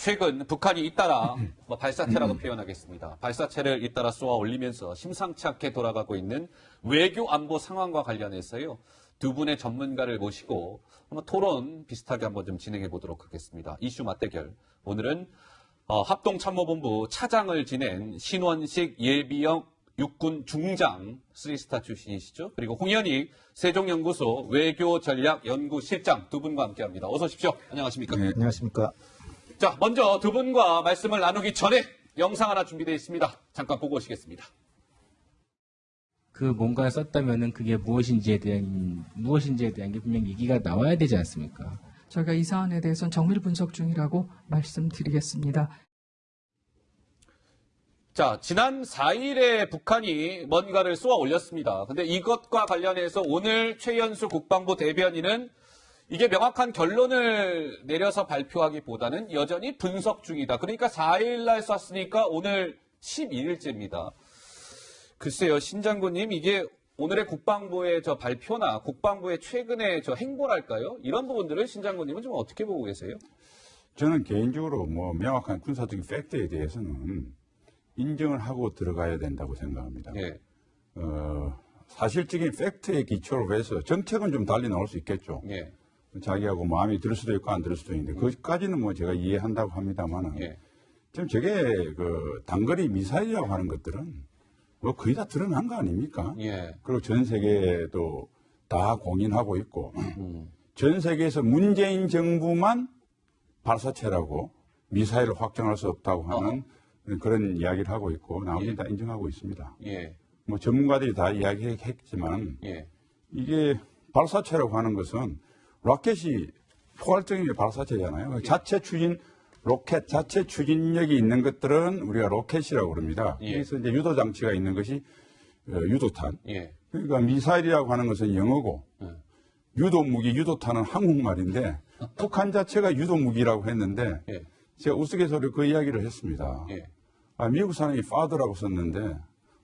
최근 북한이 잇따라 발사체라고 표현하겠습니다. 발사체를 잇따라 쏘아 올리면서 심상치 않게 돌아가고 있는 외교 안보 상황과 관련해서요. 두 분의 전문가를 모시고 한번 토론 비슷하게 한번 좀 진행해 보도록 하겠습니다. 이슈 맞대결. 오늘은 합동참모본부 차장을 지낸 신원식 예비역 육군 중장 3스타 출신이시죠. 그리고 홍현익 세종연구소 외교전략연구실장 두 분과 함께합니다. 어서 오십시오. 안녕하십니까? 네, 안녕하십니까? 자, 먼저 두 분과 말씀을 나누기 전에 영상 하나 준비되어 있습니다. 잠깐 보고 오시겠습니다. 그 뭔가를 썼다면은 그게 무엇인지에 대한 게 분명히 얘기가 나와야 되지 않습니까? 저희가 이 사안에 대해서는 정밀 분석 중이라고 말씀드리겠습니다. 자, 지난 4일에 북한이 뭔가를 쏘아 올렸습니다. 근데 이것과 관련해서 오늘 최연수 국방부 대변인은 이게 명확한 결론을 내려서 발표하기보다는 여전히 분석 중이다. 그러니까 4일날 쐈으니까 오늘 12일째입니다. 글쎄요, 신 장군님, 이게 오늘의 국방부의 저 발표나 국방부의 최근의 저 행보랄까요? 이런 부분들을 신 장군님은 좀 어떻게 보고 계세요? 저는 개인적으로 명확한 군사적인 팩트에 대해서는 인정을 하고 들어가야 된다고 생각합니다. 예. 사실적인 팩트에 기초로 해서 정책은 좀 달리 나올 수 있겠죠. 예. 자기하고 마음이 들 수도 있고 안 들 수도 있는데 그것까지는 제가 이해한다고 합니다만은 예. 지금 저게 단거리 미사일이라고 하는 것들은 거의 다 드러난 거 아닙니까? 예. 그리고 전 세계도 다 공인하고 있고 전 세계에서 문재인 정부만 발사체라고 미사일을 확정할 수 없다고 하는 그런 이야기를 하고 있고 나머지는 다 인정하고 있습니다. 예. 전문가들이 다 이야기했지만 예. 이게 발사체라고 하는 것은 로켓이 포괄적인 발사체잖아요. 자체 추진 로켓 자체 추진력이 있는 것들은 우리가 로켓이라고 그럽니다. 예. 그래서 이제 유도 장치가 있는 것이 유도탄. 예. 그러니까 미사일이라고 하는 것은 영어고 유도 무기, 유도탄은 한국말인데 북한 자체가 유도 무기라고 했는데 예. 제가 우스갯소리로 그 이야기를 했습니다. 예. 미국 사람이 father라고 썼는데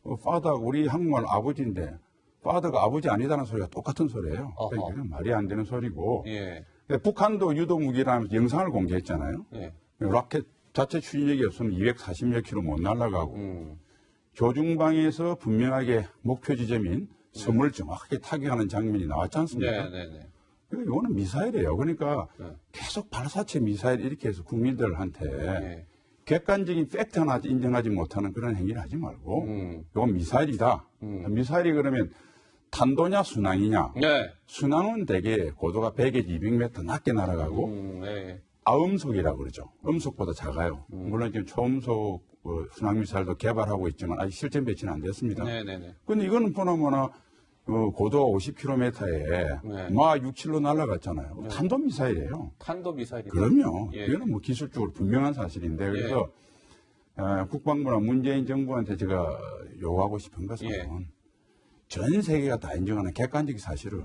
father하고 우리 한국말 아버지인데 father가 아버지 아니다는 소리가 똑같은 소리예요. 그러니까 말이 안 되는 소리고 예. 북한도 유도 무기라면서 영상을 공개했잖아요. 예. 로켓 자체 추진력이 없으면 240몇 킬로 못 날아가고 조중방에서 분명하게 목표 지점인 섬을 정확하게 타격하는 장면이 나왔지 않습니까? 네. 이거는 미사일이에요. 그러니까 계속 발사체 미사일 이렇게 해서 국민들한테 객관적인 팩트 하나 인정하지 못하는 그런 행위를 하지 말고 이건 미사일이다. 미사일이 그러면 탄도냐 순항이냐. 네. 순항은 대개 고도가 100에서 200m 낮게 날아가고 네. 아음속이라고 그러죠. 음속보다 작아요. 물론 지금 초음속 순항미사일도 개발하고 있지만 아직 실전 배치는 안 됐습니다. 네네네. 근데 이거는 보나마나 고도가 50km에 마 6, 7로 날아갔잖아요. 탄도미사일이에요. 탄도미사일이. 그럼요. 예. 이거는 기술적으로 분명한 사실인데 그래서 국방부나 문재인 정부한테 제가 요구하고 싶은 것은 전 세계가 다 인정하는 객관적 사실을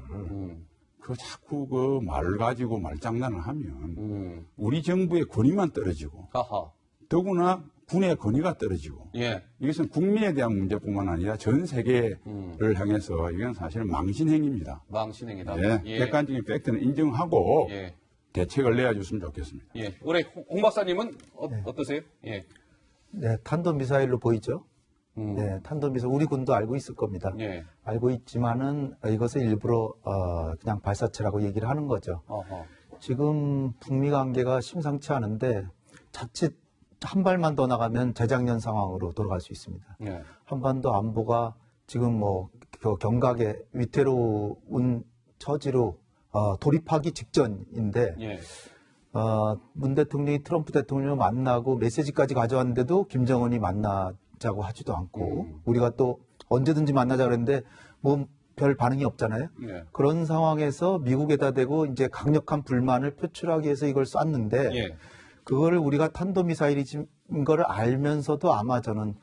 자꾸 말을 가지고 말장난을 하면 우리 정부의 권위만 떨어지고 더구나 군의 권위가 떨어지고 이것은 국민에 대한 문제뿐만 아니라 전 세계를 향해서 이건 사실 망신행위입니다. 망신행위다. 객관적인 팩트는 인정하고 대책을 내어줬으면 좋겠습니다. 우리 홍 박사님은 어떠세요? 네, 탄도미사일로 보이죠? 네, 탄도미사일 우리 군도 알고 있을 겁니다. 알고 있지만은 이것을 일부러 그냥 발사체라고 얘기를 하는 거죠. 지금 북미 관계가 심상치 않은데 자칫 한 발만 더 나가면 재작년 상황으로 돌아갈 수 있습니다. 한반도 안보가 지금 경각에 위태로운 처지로 돌입하기 직전인데 문 대통령이 트럼프 대통령을 만나고 메시지까지 가져왔는데도 김정은이 만나자고 하지도 않고 우리가 또 언제든지 만나자 그랬는데 별 반응이 없잖아요. 그런 상황에서 미국에다 대고 이제 강력한 불만을 표출하기 위해서 이걸 쐈는데 그거를 우리가 탄도미사일인 거를 알면서도 아마 저는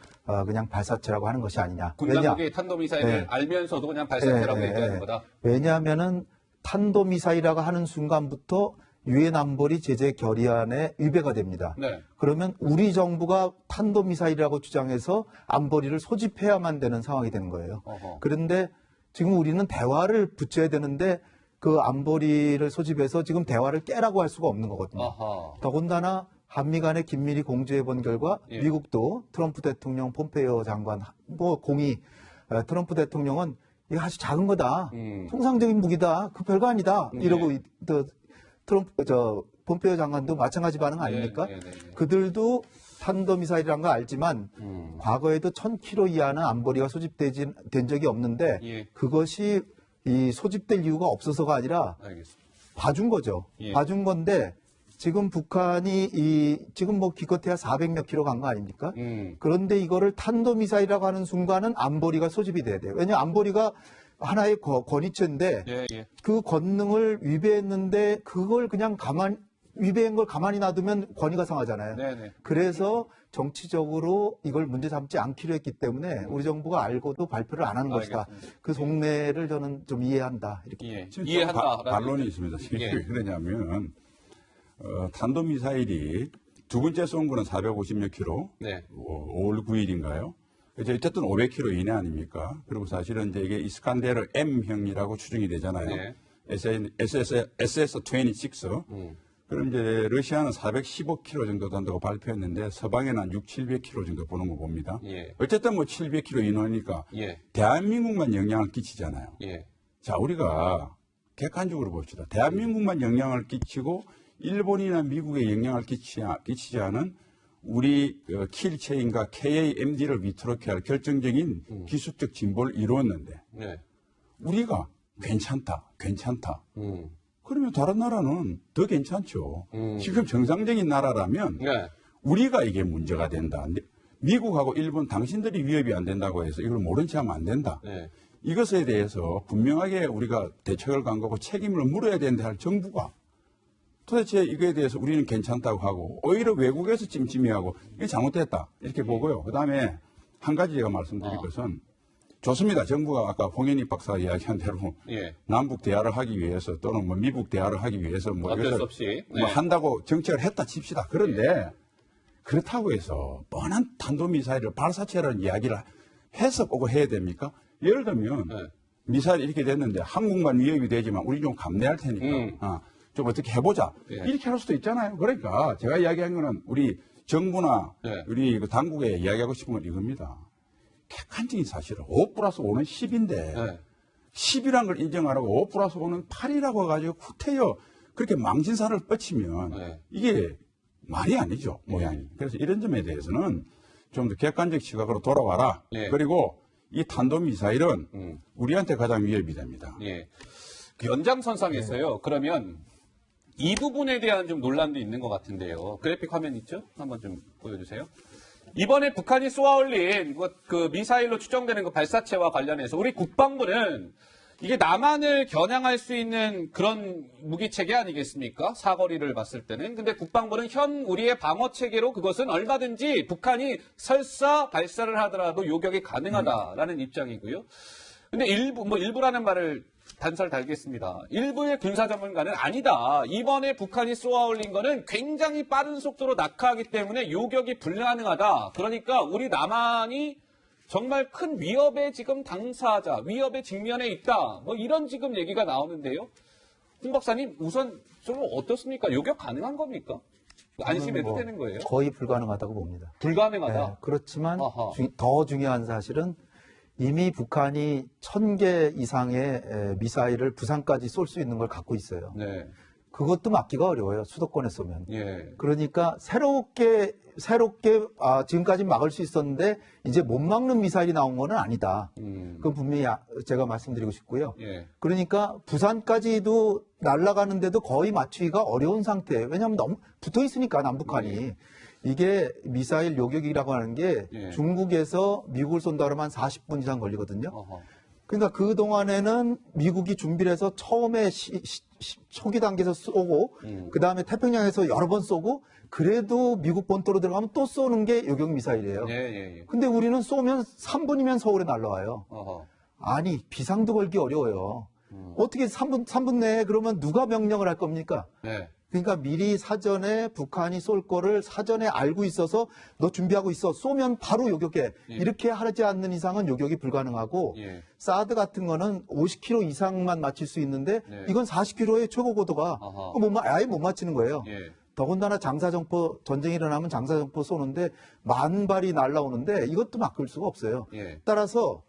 그냥 발사체라고 하는 것이 아니냐. 군당국이 탄도미사일을 알면서도 그냥 발사체라고 얘기하는 거다. 왜냐하면은 탄도미사일이라고 하는 순간부터 유엔 안보리 제재 결의안에 위배가 됩니다. 그러면 우리 정부가 탄도미사일이라고 주장해서 안보리를 소집해야만 되는 상황이 되는 거예요. 그런데 지금 우리는 대화를 붙여야 되는데 그 안보리를 소집해서 지금 대화를 깨라고 할 수가 없는 거거든요. 더군다나 한미 간에 긴밀히 공조해 본 결과 예. 미국도 트럼프 대통령, 폼페이오 장관 공이 트럼프 대통령은 이거 아주 작은 거다. 통상적인 무기다. 그 별거 아니다. 이러고 또 폼페이오 장관도 마찬가지 반응 아닙니까? 네. 그들도 탄도미사일이란 거 알지만 과거에도 1000km 이하는 안보리가 소집된 적이 없는데 예. 그것이 이 소집될 이유가 없어서가 아니라 알겠습니다. 봐준 거죠. 예. 봐준 건데 지금 북한이 지금 뭐 기껏해야 400몇 킬로 간 거 아닙니까? 그런데 이거를 탄도미사일이라고 하는 순간은 안보리가 소집이 돼야 돼요. 왜냐하면 안보리가 하나의 권위체인데 예. 그 권능을 위배했는데 그걸 그냥 위배한 걸 가만히 놔두면 권위가 상하잖아요. 네네. 그래서 정치적으로 이걸 문제 삼지 않기로 했기 때문에 우리 정부가 알고도 발표를 안 하는 것이다. 알겠습니다. 그 속내를 저는 좀 이해한다. 이렇게. 예. 지금 이해한다. 반론이 있습니다. 예. 왜 그러냐면 탄도미사일이 두 번째 쏜 거는 450몇 킬로, 네. 5월 9일인가요? 어쨌든 500킬로 이내 아닙니까? 그리고 사실은 이제 이게 이스칸데르 M형이라고 추정이 되잖아요. 네. SS-26. 그럼 이제 러시아는 415킬로 정도 된다고 발표했는데 서방에는 한 700킬로 정도 보는 거 봅니다. 예. 어쨌든 뭐 700킬로 이내니까 예. 대한민국만 영향을 끼치잖아요. 예. 자, 우리가 객관적으로 봅시다. 대한민국만 영향을 끼치고 일본이나 미국에 영향을 끼치지 않은 우리 킬체인과 KAMD를 위태롭게 할 결정적인 기술적 진보를 이루었는데 네. 우리가 괜찮다. 그러면 다른 나라는 더 괜찮죠. 지금 정상적인 나라라면 네. 우리가 이게 문제가 된다. 미국하고 일본 당신들이 위협이 안 된다고 해서 이걸 모른 체 하면 안 된다. 네. 이것에 대해서 분명하게 우리가 대책을 강구하고 책임을 물어야 된다 할 정부가 도대체 이거에 대해서 우리는 괜찮다고 하고 오히려 외국에서 찜찜해하고 이게 잘못됐다 이렇게 보고요. 그다음에 한 가지 제가 말씀드릴 것은 좋습니다. 정부가 아까 홍현희 박사가 이야기한 대로 예. 남북 대화를 하기 위해서 또는 뭐 미북 대화를 하기 위해서 뭐 어쩔 이것을 수 없이. 뭐 네. 한다고 정책을 했다 칩시다. 그런데 그렇다고 해서 뻔한 탄도미사일을 발사체라는 이야기를 해서 꼭 해야 됩니까? 예를 들면 네. 미사일이 이렇게 됐는데 한국만 위협이 되지만 우리 좀 감내할 테니까 좀 어떻게 해보자. 예. 이렇게 할 수도 있잖아요. 그러니까 제가 이야기한 거는 우리 정부나 네. 우리 그 당국에 이야기하고 싶은 건 이겁니다. 객관적인 사실은 5 플러스 5는 10인데 네. 10이란 걸 인정하라고 5 플러스 5는 8이라고 해가지고 후퇴여 그렇게 망신살을 뻗치면 네. 이게 말이 아니죠. 모양이. 그래서 이런 점에 대해서는 좀 더 객관적 시각으로 돌아와라. 네. 그리고 이 탄도미사일은 우리한테 가장 위협이 됩니다. 예. 그 연장선상에서요. 그러면 이 부분에 대한 좀 논란도 있는 것 같은데요. 그래픽 화면 있죠? 한번 좀 보여주세요. 이번에 북한이 쏘아올린 그 미사일로 추정되는 그 발사체와 관련해서 우리 국방부는 이게 남한을 겨냥할 수 있는 그런 무기 체계 아니겠습니까? 사거리를 봤을 때는. 근데 국방부는 현 우리의 방어 체계로 그것은 얼마든지 북한이 설사 발사를 하더라도 요격이 가능하다라는 입장이고요. 근데 일부라는 말을 단서를 달겠습니다. 일부의 군사 전문가는 아니다. 이번에 북한이 쏘아올린 거는 굉장히 빠른 속도로 낙하하기 때문에 요격이 불가능하다. 그러니까 우리 남한이 정말 큰 위협에 지금 당사자, 위협에 직면해 있다. 뭐 이런 지금 얘기가 나오는데요. 홍 박사님, 우선 좀 어떻습니까? 요격 가능한 겁니까? 안심해도 되는 거예요? 거의 불가능하다고 봅니다. 불가능하다. 네, 그렇지만 아하. 더 중요한 사실은 이미 북한이 1000개 이상의 미사일을 부산까지 쏠 수 있는 걸 갖고 있어요. 네. 그것도 막기가 어려워요. 수도권에 쏘면. 예. 그러니까 새롭게 지금까지 막을 수 있었는데 이제 못 막는 미사일이 나온 건 아니다. 그건 분명히 제가 말씀드리고 싶고요. 예. 그러니까 부산까지도 날아가는데도 거의 맞추기가 어려운 상태예요. 왜냐하면 너무 붙어 있으니까 남북한이. 이게 미사일 요격이라고 하는 게 예. 중국에서 미국을 쏜다 그러면 한 40분 이상 걸리거든요. 어허. 그러니까 그동안에는 미국이 준비를 해서 처음에 초기 단계에서 쏘고 그다음에 태평양에서 여러 번 쏘고 그래도 미국 본토로 들어가면 또 쏘는 게 요격 미사일이에요. 예. 근데 우리는 쏘면 3분이면 서울에 날라와요. 어허. 아니 비상도 걸기 어려워요. 어떻게 3분 내에 그러면 누가 명령을 할 겁니까? 네. 그러니까 미리 사전에 북한이 쏠 거를 사전에 알고 있어서 너 준비하고 있어. 쏘면 바로 요격해. 이렇게 하지 않는 이상은 요격이 불가능하고 예. 사드 같은 거는 50km 이상만 맞출 수 있는데 네. 이건 40km의 최고 고도가 아하. 아예 못 맞히는 거예요. 예. 더군다나 장사정포 전쟁이 일어나면 장사정포 쏘는데 10,000발이 날라오는데 이것도 막을 수가 없어요. 예. 따라서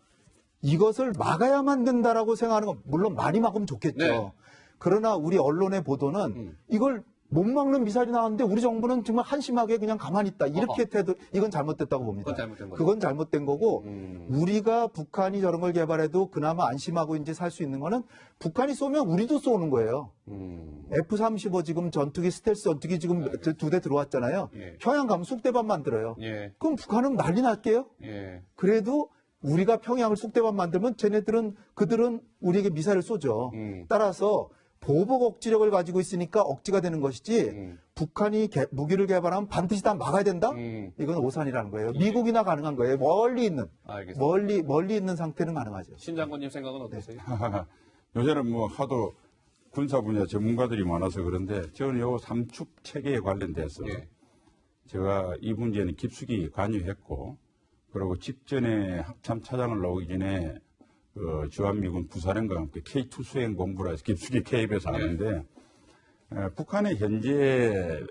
이것을 막아야만 된다라고 생각하는 건 물론 많이 막으면 좋겠죠. 네. 그러나 우리 언론의 보도는 이걸 못 막는 미사일이 나왔는데 우리 정부는 정말 한심하게 그냥 가만히 있다. 이렇게 태도 이건 잘못됐다고 봅니다. 그건 잘못된 거죠. 그건 잘못된 거고 우리가 북한이 저런 걸 개발해도 그나마 안심하고 이제 살 수 있는 거는 북한이 쏘면 우리도 쏘는 거예요. F-35 지금 전투기 스텔스 전투기 지금 2대 들어왔잖아요. 예. 평양 가면 쑥대밭 만들어요. 예. 그럼 북한은 난리 날게요. 예. 그래도 우리가 평양을 쑥대밭 만들면 그들은 우리에게 미사일을 쏘죠. 따라서 보복 억지력을 가지고 있으니까 억지가 되는 것이지 북한이 무기를 개발하면 반드시 다 막아야 된다? 이건 오산이라는 거예요. 미국이나 가능한 거예요. 멀리 있는. 알겠습니다. 멀리 있는 상태는 가능하죠. 신 장군님 생각은 어떠세요? 요새는 뭐 하도 군사 분야 전문가들이 많아서 그런데 저는 요 삼축 체계에 관련돼서 예. 제가 이 문제는 깊숙이 관여했고 그리고 직전에 합참 차장을 나오기 전에 그 주한미군 부사령과 함께 K2 수행 공부를 해서 깊숙이 개입해서 하는데 북한의 현재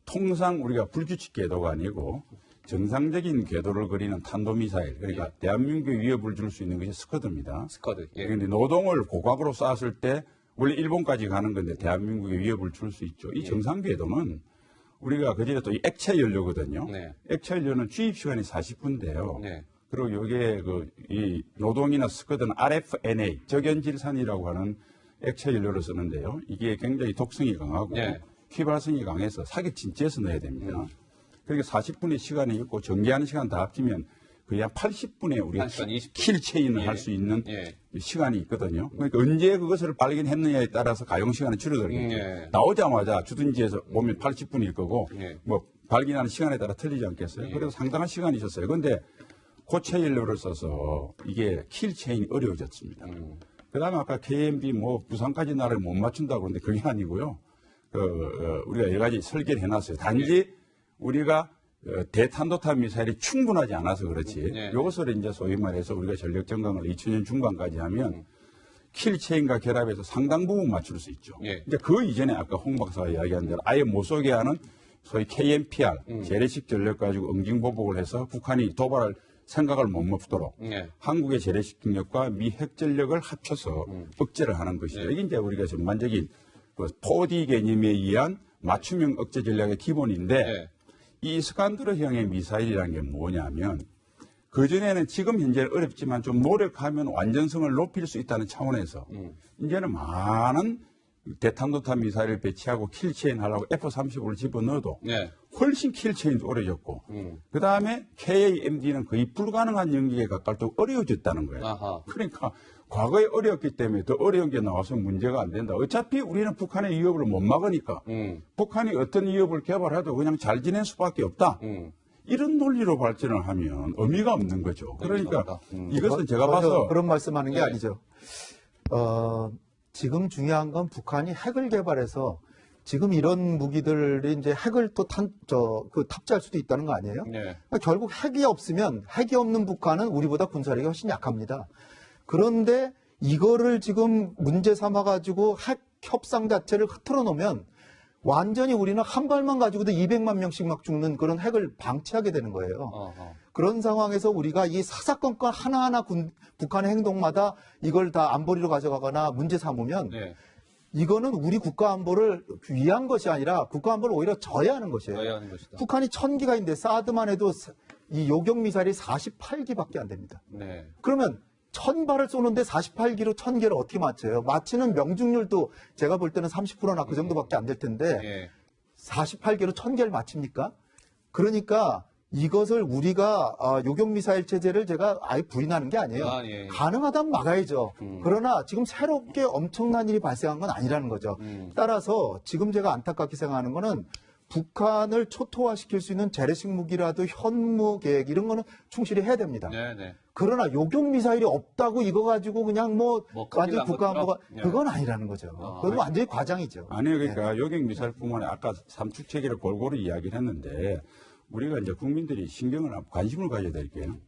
통상 우리가 불규칙 궤도가 아니고 정상적인 궤도를 그리는 탄도미사일 그러니까 대한민국에 위협을 줄 수 있는 것이 스커드입니다. 스커드. 예. 그런데 노동을 고각으로 쐈을 때 원래 일본까지 가는 건데 대한민국에 위협을 줄 수 있죠. 이 정상 궤도는 우리가 그전에 또 이 액체 연료거든요. 네. 액체 연료는 주입 시간이 40분대요. 네. 그리고 이게 이 노동이나 스커드는 RFNA 적연질산이라고 하는 액체 연료를 쓰는데요. 이게 굉장히 독성이 강하고 네. 휘발성이 강해서 사격 진지에서 넣어야 됩니다. 그러니까 40분의 시간이 있고 전개하는 시간 다 합치면 거의 한 80분에 우리가 20분. 킬체인을 예. 할 수 있는 예. 시간이 있거든요. 그러니까 언제 그것을 발견했느냐에 따라서 가용 시간이 줄어들겠죠. 예. 나오자마자 주둔지에서 보면 80분일 거고 예. 뭐 발견하는 시간에 따라 틀리지 않겠어요? 그래서 상당한 시간이 있었어요. 그런데 고체 연료를 써서 이게 킬체인이 어려워졌습니다. 그다음에 아까 KMB 뭐 부산까지 나를 못 맞춘다고 그러는데 그게 아니고요. 우리가 여러 가지 설계를 해놨어요. 단지 우리가 대탄도탄 미사일이 충분하지 않아서 그렇지. 네. 이것을 이제 소위 말해서 우리가 전력 전강을 2000년 중반까지 하면 킬체인과 결합해서 상당 부분 맞출 수 있죠. 예. 이제 그 이전에 아까 홍 박사가 이야기한 대로 아예 못 쏘게 하는 소위 KMPR 재래식 전력 가지고 응징보복을 해서 북한이 도발할 생각을 못 먹도록 예. 한국의 재래식 경력과 미 핵전력을 합쳐서 억제를 하는 것이죠. 이게 이제 우리가 전반적인 그 4D 개념에 의한 맞춤형 억제 전략의 기본인데 예. 이 스칸드르형의 미사일이라는 게 뭐냐면 그전에는 지금 현재는 어렵지만 좀 노력하면 완전성을 높일 수 있다는 차원에서 이제는 많은 대탄도탄 미사일을 배치하고 킬체인 하려고 F-35를 집어넣어도 네. 훨씬 킬체인도 어려졌고 그 다음에 KAMD는 거의 불가능한 영역에 가까울 때 어려워졌다는 거예요. 아하. 그러니까 과거에 어려웠기 때문에 더 어려운 게 나와서 문제가 안 된다. 어차피 우리는 북한의 위협을 못 막으니까 북한이 어떤 위협을 개발해도 그냥 잘 지낼 수밖에 없다. 이런 논리로 발전을 하면 의미가 없는 거죠. 그러니까 이것은 제가 봐서 그런 말씀하는 게 네. 아니죠. 지금 중요한 건 북한이 핵을 개발해서 지금 이런 무기들이 이제 핵을 또 탑재할 수도 있다는 거 아니에요? 네. 그러니까 결국 핵이 없는 북한은 우리보다 군사력이 훨씬 약합니다. 그런데 이거를 지금 문제 삼아가지고 핵 협상 자체를 흐트러 놓으면 완전히 우리는 한 발만 가지고도 200만 명씩 막 죽는 그런 핵을 방치하게 되는 거예요. 어허. 그런 상황에서 우리가 이 사사건건 하나하나 북한의 행동마다 이걸 다 안보리로 가져가거나 문제 삼으면 네. 이거는 우리 국가 안보를 위한 것이 아니라 국가 안보를 오히려 저해하는 것이에요. 저해하는 것이다. 북한이 1000기가 있는데 사드만 해도 이 요격 미사일이 48기밖에 안 됩니다. 네. 그러면 1000발을 쏘는데 48기로 1000개를 어떻게 맞춰요? 맞히는 명중률도 제가 볼 때는 30%나 그 정도밖에 안 될 텐데 예. 48개로 1000개를 맞춥니까? 그러니까 이것을 우리가 요격미사일 체제를 제가 아예 부인하는 게 아니에요. 아, 예. 가능하다면 막아야죠. 그러나 지금 새롭게 엄청난 일이 발생한 건 아니라는 거죠. 따라서 지금 제가 안타깝게 생각하는 거는 북한을 초토화시킬 수 있는 재래식 무기라도 현무 계획 이런 거는 충실히 해야 됩니다. 네, 네. 그러나 요격 미사일이 없다고 이거 가지고 그냥 뭐 완전히 큰일 국가 난 안보가 것처럼? 예. 그건 아니라는 거죠. 그건 완전히 과장이죠. 아니요, 그러니까 요격 미사일뿐만 아니라 아까 삼축 체계를 골고루 이야기를 했는데 우리가 이제 국민들이 관심을 가져야 될 게요.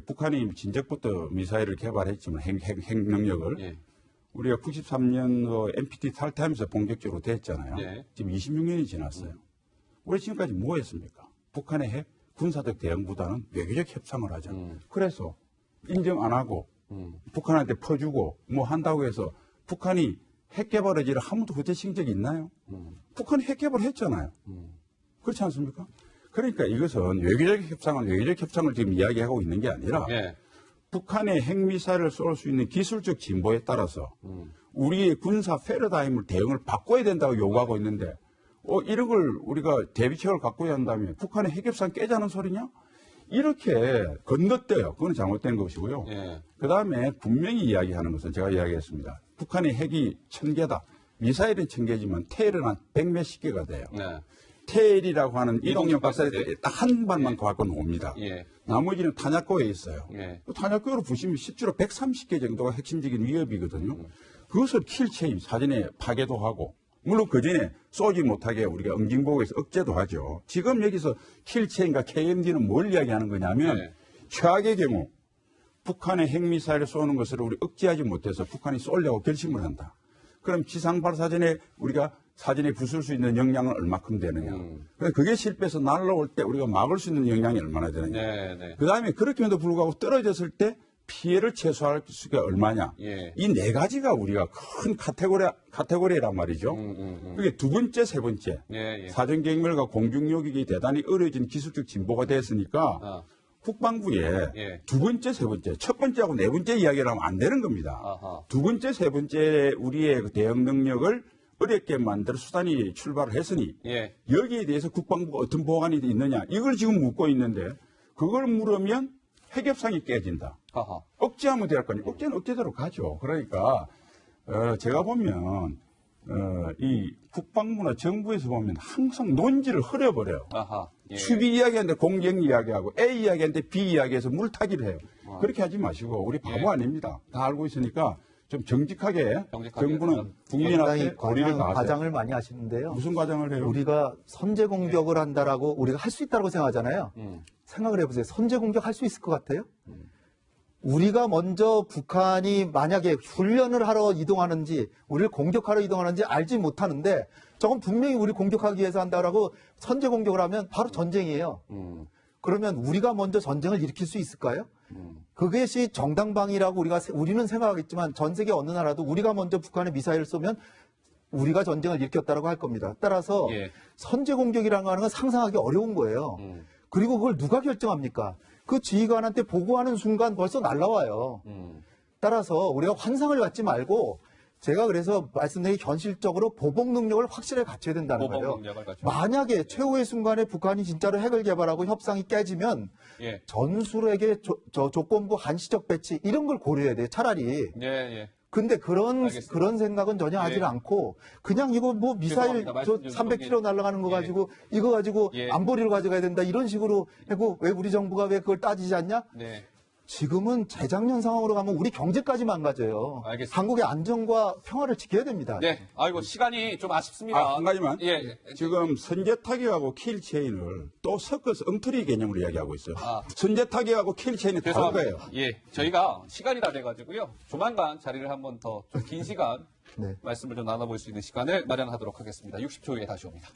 북한이 진작부터 미사일을 개발했지만 핵 능력을 예. 우리가 93년 NPT 탈퇴하면서 본격적으로 됐잖아요. 네. 지금 26년이 지났어요. 우리 지금까지 뭐 했습니까? 북한의 핵 군사적 대응보다는 외교적 협상을 하자. 그래서 인정 안 하고 북한한테 퍼주고 뭐 한다고 해서 북한이 핵 개발 의지를 한 번도 후퇴시킨 적이 있나요? 북한이 핵 개발했잖아요. 그렇지 않습니까? 그러니까 이것은 외교적 협상을 지금 이야기하고 있는 게 아니라 예. 북한의 핵미사일을 쏠 수 있는 기술적 진보에 따라서 우리의 군사 패러다임을 대응을 바꿔야 된다고 요구하고 있는데 이런 걸 우리가 대비책을 갖고야 한다면 북한의 핵협상 깨자는 소리냐? 이렇게 건너뛰어요. 그건 잘못된 것이고요. 예. 그다음에 분명히 이야기하는 것은 제가 이야기했습니다. 북한의 핵이 1000개다. 미사일은 1000개지만 테일은 한 100몇십 개가 돼요. 네. 테일이라고 하는 이동형 발사대. 발사대 딱 한 발만 갖고 옵니다. 예. 나머지는 탄약고에 있어요. 예. 탄약고로 부시면 실제로 130개 정도가 핵심적인 위협이거든요. 그것을 킬체임 사전에 파괴도 하고 물론 그 전에 쏘지 못하게 우리가 응징보고에서 억제도 하죠. 지금 여기서 킬체인과 KMD는 뭘 이야기하는 거냐면 네. 최악의 경우 북한의 핵미사일을 쏘는 것을 우리 억제하지 못해서 북한이 쏘려고 결심을 한다. 그럼 지상 발사전에 우리가 사전에 부술 수 있는 역량은 얼마큼 되느냐. 그러니까 그게 실패해서 날아올 때 우리가 막을 수 있는 역량이 얼마나 되느냐. 네, 네. 그다음에 그렇게도 불구하고 떨어졌을 때 피해를 최소화할 수가 얼마냐. 예. 이 네 가지가 우리가 큰 카테고리란 말이죠. 그게 두 번째, 세 번째. 예, 예. 사전경멸과 공중요격이 대단히 어려워진 기술적 진보가 됐으니까 아. 국방부에 예. 두 번째, 세 번째, 첫 번째하고 네 번째 이야기를 하면 안 되는 겁니다. 아하. 두 번째, 세 번째 우리의 그 대응 능력을 어렵게 만들 수단이 출발을 했으니 예. 여기에 대해서 국방부가 어떤 보완이 있느냐 이걸 지금 묻고 있는데 그걸 물으면 핵협상이 깨진다. 하하. 억제하면 될 거 아니에요. 억제는 억제대로 가죠. 그러니까 제가 보면 이 국방부나 정부에서 보면 항상 논지를 흐려버려요. 아하. 예. 수비 이야기하는데 공격 이야기하고 A 이야기하는데 B 이야기해서 물타기를 해요. 그렇게 하지 마시고 우리 바보 예. 아닙니다. 다 알고 있으니까 좀 정직하게 정부는 상당히 국민한테 고리를 나가세요. 과장을 많이 하시는데요. 무슨 과장을 해요? 우리가 선제 공격을 한다라고 우리가 할 수 있다고 생각하잖아요. 생각을 해보세요. 선제 공격 할 수 있을 것 같아요? 우리가 먼저 북한이 만약에 훈련을 하러 이동하는지 우리를 공격하러 이동하는지 알지 못하는데 저건 분명히 우리 공격하기 위해서 한다라고 선제 공격을 하면 바로 전쟁이에요. 그러면 우리가 먼저 전쟁을 일으킬 수 있을까요? 그것이 정당방위라고 우리는 생각하겠지만 전 세계 어느 나라도 우리가 먼저 북한에 미사일을 쏘면 우리가 전쟁을 일으켰다라고 할 겁니다. 따라서 예. 선제 공격이라는 건 상상하기 어려운 거예요. 그리고 그걸 누가 결정합니까? 그 지휘관한테 보고하는 순간 벌써 날라와요. 따라서 우리가 환상을 갖지 말고 제가 그래서 말씀드린 현실적으로 보복 능력을 확실하게 갖춰야 된다는 보복 거예요. 능력을 갖춰야 만약에 최후의 순간에 북한이 진짜로 핵을 개발하고 협상이 깨지면 예. 전술에게 조건부 한시적 배치 이런 걸 고려해야 돼요. 차라리. 예, 예. 근데 알겠습니다. 그런 생각은 전혀 하지 예. 않고 그냥 이거 뭐 미사일 죄송합니다. 말씀 좀 300km 날아가는 거 예. 가지고 이거 가지고 예. 안보리를 가져가야 된다 이런 식으로 하고 왜 우리 정부가 왜 그걸 따지지 않냐? 네. 지금은 재작년 상황으로 가면 우리 경제까지 망가져요. 알겠습니다. 한국의 안정과 평화를 지켜야 됩니다. 네. 아이고, 시간이 좀 아쉽습니다. 한 가지만. 예. 지금 선제 타격하고 킬 체인을 또 섞어서 엉터리 개념으로 이야기하고 있어요. 아. 선제 타격하고 킬 체인이 다른 죄송합니다. 거예요. 예. 저희가 시간이 다 돼가지고요. 조만간 자리를 한번 더 긴 시간 네. 말씀을 좀 나눠볼 수 있는 시간을 마련하도록 하겠습니다. 60초 후에 다시 옵니다.